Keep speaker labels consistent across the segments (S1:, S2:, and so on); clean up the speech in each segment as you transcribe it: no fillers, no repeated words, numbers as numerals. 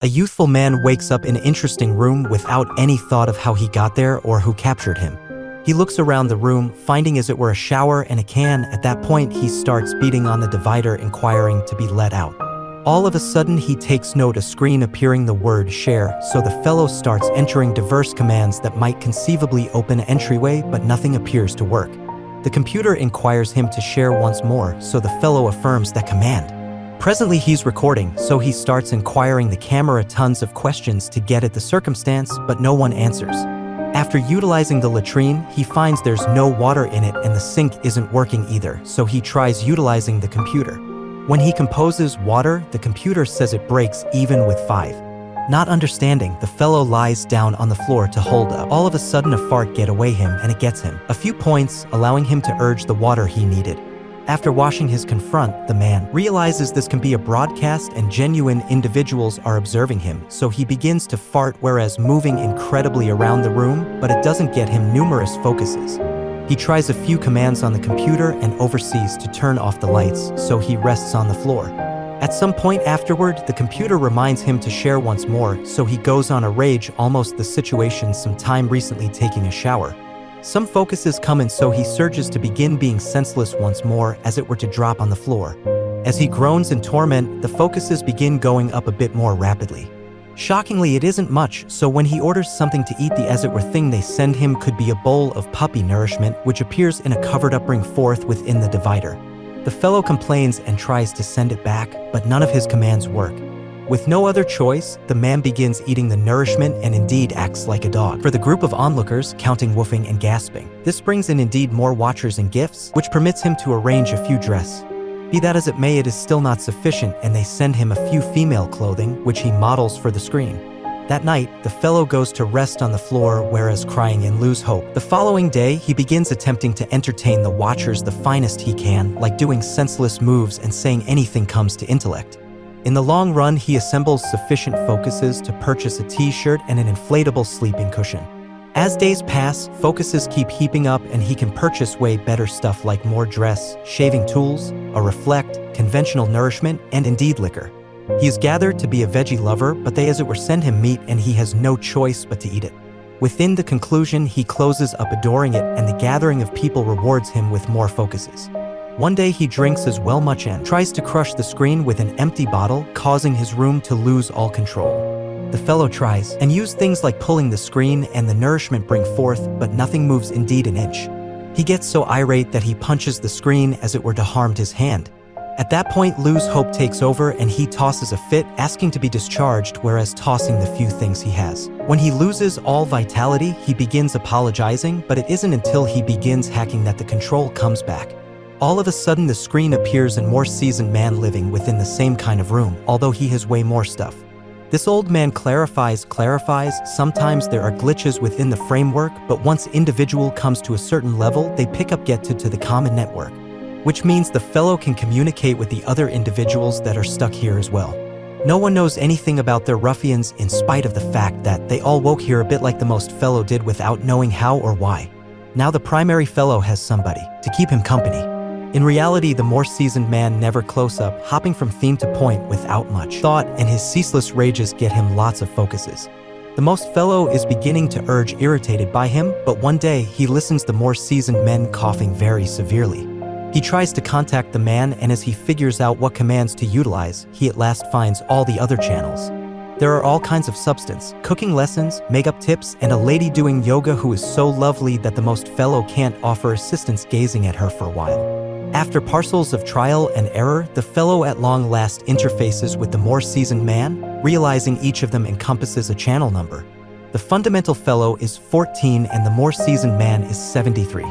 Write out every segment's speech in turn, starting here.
S1: A youthful man wakes up in an interesting room without any thought of how he got there or who captured him. He looks around the room, finding as it were a shower and a can. At that point, he starts beating on the divider, inquiring to be let out. All of a sudden, he takes note a screen appearing the word share, so the fellow starts entering diverse commands that might conceivably open an entryway, but nothing appears to work. The computer inquires him to share once more, so the fellow affirms that command. Presently he's recording, so he starts inquiring the camera tons of questions to get at the circumstance, but no one answers. After utilizing the latrine, he finds there's no water in it and the sink isn't working either, so he tries utilizing the computer. When he composes water, the computer says it breaks even with 5. Not understanding, the fellow lies down on the floor to hold up. All of a sudden a fart gets away him and it gets him a few points, allowing him to urge the water he needed. After washing his confront, the man realizes this can be a broadcast and genuine individuals are observing him, so he begins to fart whereas moving incredibly around the room, but it doesn't get him numerous focuses. He tries a few commands on the computer and oversees to turn off the lights, so he rests on the floor. At some point afterward, the computer reminds him to share once more, so he goes on a rage, almost the situation some time recently taking a shower. Some focuses come in, so he surges to begin being senseless once more, as it were to drop on the floor. As he groans in torment, the focuses begin going up a bit more rapidly. Shockingly, it isn't much, so when he orders something to eat, the as it were thing they send him could be a bowl of puppy nourishment, which appears in a covered-up ring forth within the divider. The fellow complains and tries to send it back, but none of his commands work. With no other choice, the man begins eating the nourishment and indeed acts like a dog. For the group of onlookers, counting woofing and gasping. This brings in indeed more watchers and gifts, which permits him to arrange a few dress. Be that as it may, it is still not sufficient, and they send him a few female clothing, which he models for the screen. That night, the fellow goes to rest on the floor, whereas crying and lose hope. The following day, he begins attempting to entertain the watchers the finest he can, like doing senseless moves and saying anything comes to intellect. In the long run, he assembles sufficient focuses to purchase a t-shirt and an inflatable sleeping cushion. As days pass, focuses keep heaping up and he can purchase way better stuff like more dress, shaving tools, a reflect, conventional nourishment, and indeed liquor. He is gathered to be a veggie lover, but they as it were send him meat and he has no choice but to eat it. Within the conclusion, he closes up adoring it, and the gathering of people rewards him with more focuses. One day he drinks as well much and tries to crush the screen with an empty bottle, causing his room to lose all control. The fellow tries and use things like pulling the screen and the nourishment bring forth, but nothing moves indeed an inch. He gets so irate that he punches the screen as it were to harm his hand. At that point, lose hope takes over and he tosses a fit, asking to be discharged, whereas tossing the few things he has. When he loses all vitality, he begins apologizing, but it isn't until he begins hacking that the control comes back. All of a sudden, the screen appears and more seasoned man living within the same kind of room, although he has way more stuff. This old man clarifies, sometimes there are glitches within the framework, but once individual comes to a certain level, they pick up get to the common network, which means the fellow can communicate with the other individuals that are stuck here as well. No one knows anything about their ruffians in spite of the fact that they all woke here a bit like the most fellow did without knowing how or why. Now the primary fellow has somebody to keep him company. In reality, the more seasoned man never close up, hopping from theme to point without much thought, and his ceaseless rages get him lots of focuses. The most fellow is beginning to urge irritated by him, but one day he listens the more seasoned men coughing very severely. He tries to contact the man, and as he figures out what commands to utilize, he at last finds all the other channels. There are all kinds of substance, cooking lessons, makeup tips, and a lady doing yoga who is so lovely that the most fellow can't offer assistance gazing at her for a while. After parcels of trial and error, the fellow at long last interfaces with the more seasoned man, realizing each of them encompasses a channel number. The fundamental fellow is 14 and the more seasoned man is 73.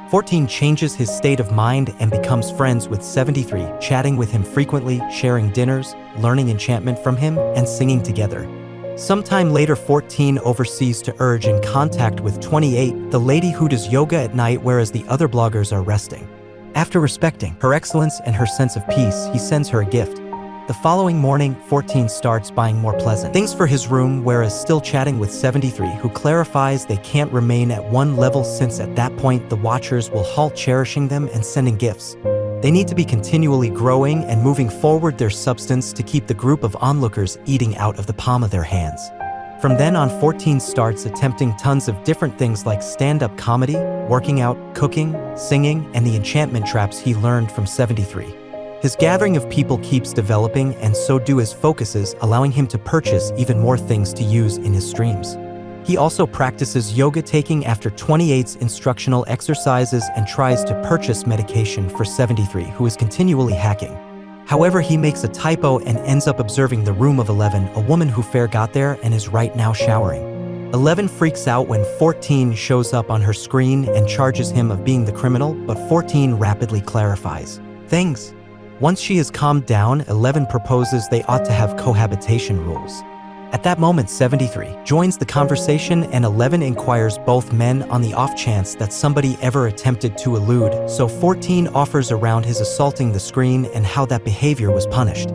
S1: 14 changes his state of mind and becomes friends with 73, chatting with him frequently, sharing dinners, learning enchantment from him, and singing together. Sometime later, 14 oversees to urge in contact with 28, the lady who does yoga at night whereas the other bloggers are resting. After respecting her excellence and her sense of peace, he sends her a gift. The following morning, 14 starts buying more pleasant things for his room, whereas still chatting with 73, who clarifies they can't remain at one level since at that point the watchers will halt cherishing them and sending gifts. They need to be continually growing and moving forward their substance to keep the group of onlookers eating out of the palm of their hands. From then on, 14 starts attempting tons of different things like stand-up comedy, working out, cooking, singing, and the enchantment traps he learned from 73. His gathering of people keeps developing, and so do his focuses, allowing him to purchase even more things to use in his streams. He also practices yoga, taking after 28's instructional exercises, and tries to purchase medication for 73, who is continually hacking. However, he makes a typo and ends up observing the room of 11, a woman who fair got there and is right now showering. 11 freaks out when 14 shows up on her screen and charges him of being the criminal, but 14 rapidly clarifies things. Once she is calmed down, 11 proposes they ought to have cohabitation rules. At that moment, 73 joins the conversation, and 11 inquires both men on the off chance that somebody ever attempted to elude, so 14 offers around his assaulting the screen and how that behavior was punished.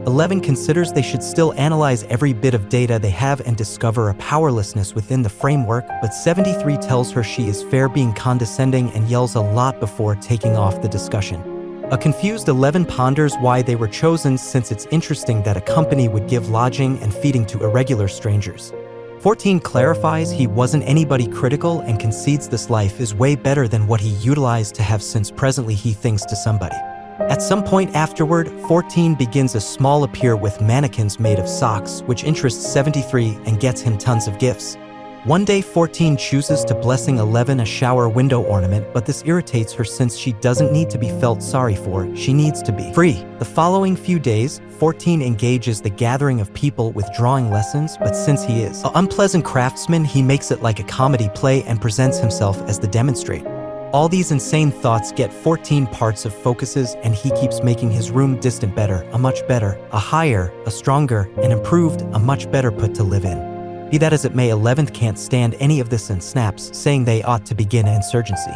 S1: 11 considers they should still analyze every bit of data they have and discover a powerlessness within the framework, but 73 tells her she is fair being condescending and yells a lot before taking off the discussion. A confused 11 ponders why they were chosen, since it's interesting that a company would give lodging and feeding to irregular strangers. 14 clarifies he wasn't anybody critical and concedes this life is way better than what he utilized to have, since presently he thinks to somebody. At some point afterward, 14 begins a small appear with mannequins made of socks, which interests 73 and gets him tons of gifts. One day, 14 chooses to blessing 11 a shower window ornament, but this irritates her since she doesn't need to be felt sorry for, she needs to be free. The following few days, 14 engages the gathering of people with drawing lessons, but since he is an unpleasant craftsman, he makes it like a comedy play and presents himself as the demonstrate. All these insane thoughts get 14 parts of focuses, and he keeps making his room distant better, a much better, a higher, a stronger, and improved, a much better put to live in. Be that as it may, 11th can't stand any of this and snaps, saying they ought to begin an insurgency.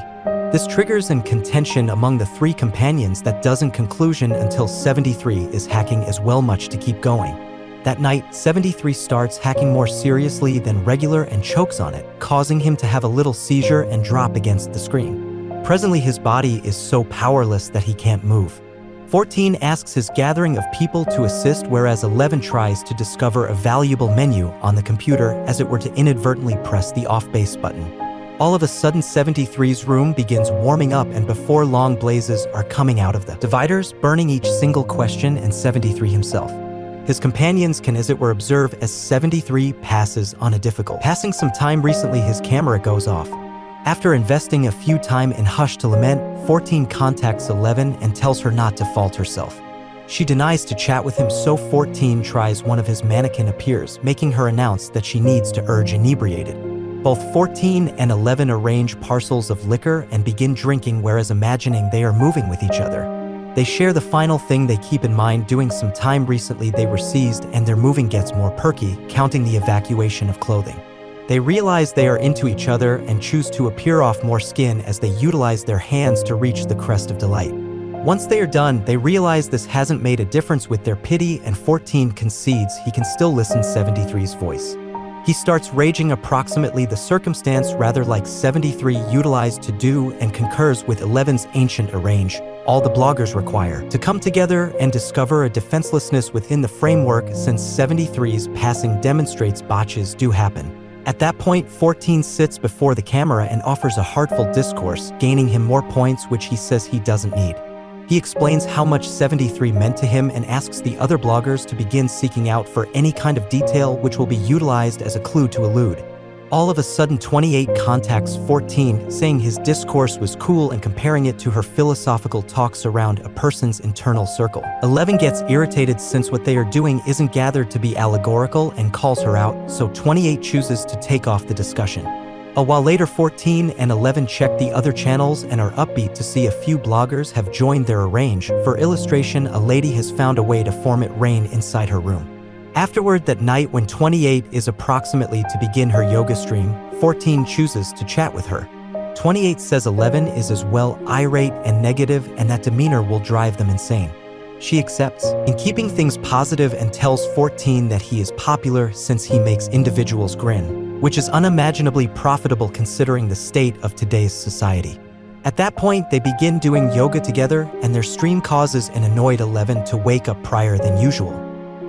S1: This triggers an contention among the three companions that doesn't conclusion until 73 is hacking as well, much to keep going. That night, 73 starts hacking more seriously than regular and chokes on it, causing him to have a little seizure and drop against the screen. Presently, his body is so powerless that he can't move. 14 asks his gathering of people to assist, whereas 11 tries to discover a valuable menu on the computer, as it were to inadvertently press the off base button. All of a sudden, 73's room begins warming up, and before long, blazes are coming out of the dividers, burning each single question and 73 himself. His companions can, as it were, observe as 73 passes on a difficult. Passing some time recently, his camera goes off. After investing a few time in hush to lament, 14 contacts 11 and tells her not to fault herself. She denies to chat with him, so 14 tries one of his mannequin appears, making her announce that she needs to urge inebriated. Both 14 and 11 arrange parcels of liquor and begin drinking, whereas imagining they are moving with each other. They share the final thing they keep in mind, doing some time recently they were seized, and their moving gets more perky, counting the evacuation of clothing. They realize they are into each other and choose to appear off more skin as they utilize their hands to reach the crest of delight. Once they are done, they realize this hasn't made a difference with their pity, and 14 concedes he can still listen 73's voice. He starts raging approximately the circumstance, rather like 73 utilized to do, and concurs with 11's ancient arrange. All the bloggers require to come together and discover a defenselessness within the framework, since 73's passing demonstrates botches do happen. At that point, 14 sits before the camera and offers a heartful discourse, gaining him more points which he says he doesn't need. He explains how much 73 meant to him and asks the other bloggers to begin seeking out for any kind of detail which will be utilized as a clue to elude. All of a sudden, 28 contacts 14, saying his discourse was cool and comparing it to her philosophical talks around a person's internal circle. 11 gets irritated since what they are doing isn't gathered to be allegorical and calls her out, so 28 chooses to take off the discussion. A while later, 14 and 11 check the other channels and are upbeat to see a few bloggers have joined their arrange. For illustration, a lady has found a way to form it rain inside her room. Afterward, that night when 28 is approximately to begin her yoga stream, 14 chooses to chat with her. 28 says 11 is as well irate and negative, and that demeanor will drive them insane. She accepts, in keeping things positive, and tells 14 that he is popular since he makes individuals grin, which is unimaginably profitable considering the state of today's society. At that point, they begin doing yoga together, and their stream causes an annoyed 11 to wake up prior than usual.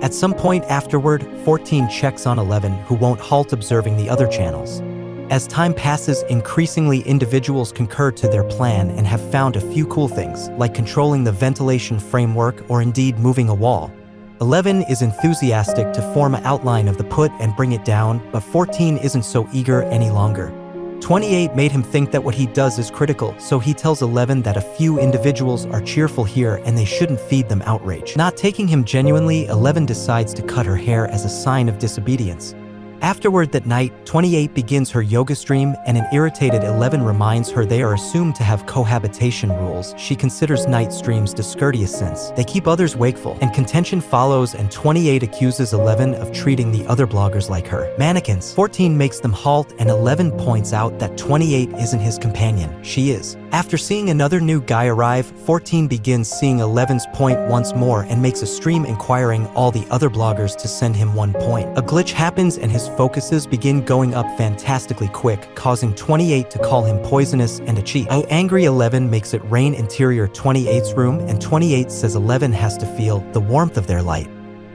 S1: At some point afterward, 14 checks on 11, who won't halt observing the other channels. As time passes, increasingly individuals concur to their plan and have found a few cool things, like controlling the ventilation framework or indeed moving a wall. 11 is enthusiastic to form an outline of the put and bring it down, but 14 isn't so eager any longer. 28 made him think that what he does is critical, so he tells 11 that a few individuals are cheerful here and they shouldn't feed them outrage. Not taking him genuinely, 11 decides to cut her hair as a sign of disobedience. Afterward that night, 28 begins her yoga stream, and an irritated 11 reminds her they are assumed to have cohabitation rules. She considers night streams discourteous since they keep others wakeful, and contention follows, and 28 accuses 11 of treating the other bloggers like her mannequins. 14 makes them halt, and 11 points out that 28 isn't his companion, she is. After seeing another new guy arrive, 14 begins seeing 11's point once more and makes a stream inquiring all the other bloggers to send him 1 point. A glitch happens and his focuses begin going up fantastically quick, causing 28 to call him poisonous and a cheat. An angry 11 makes it rain interior 28's room, and 28 says 11 has to feel the warmth of their light.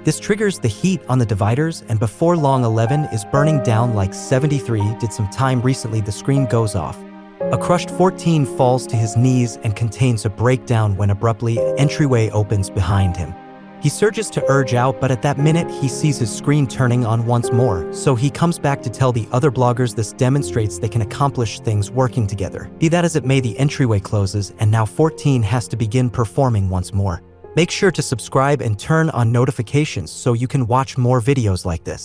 S1: This triggers the heat on the dividers, and before long 11 is burning down like 73 did some time recently. The screen goes off. A crushed 14 falls to his knees and contains a breakdown when abruptly an entryway opens behind him. He surges to urge out, but at that minute he sees his screen turning on once more, so he comes back to tell the other bloggers this demonstrates they can accomplish things working together. Be that as it may, the entryway closes, and now 14 has to begin performing once more. Make sure to subscribe and turn on notifications so you can watch more videos like this.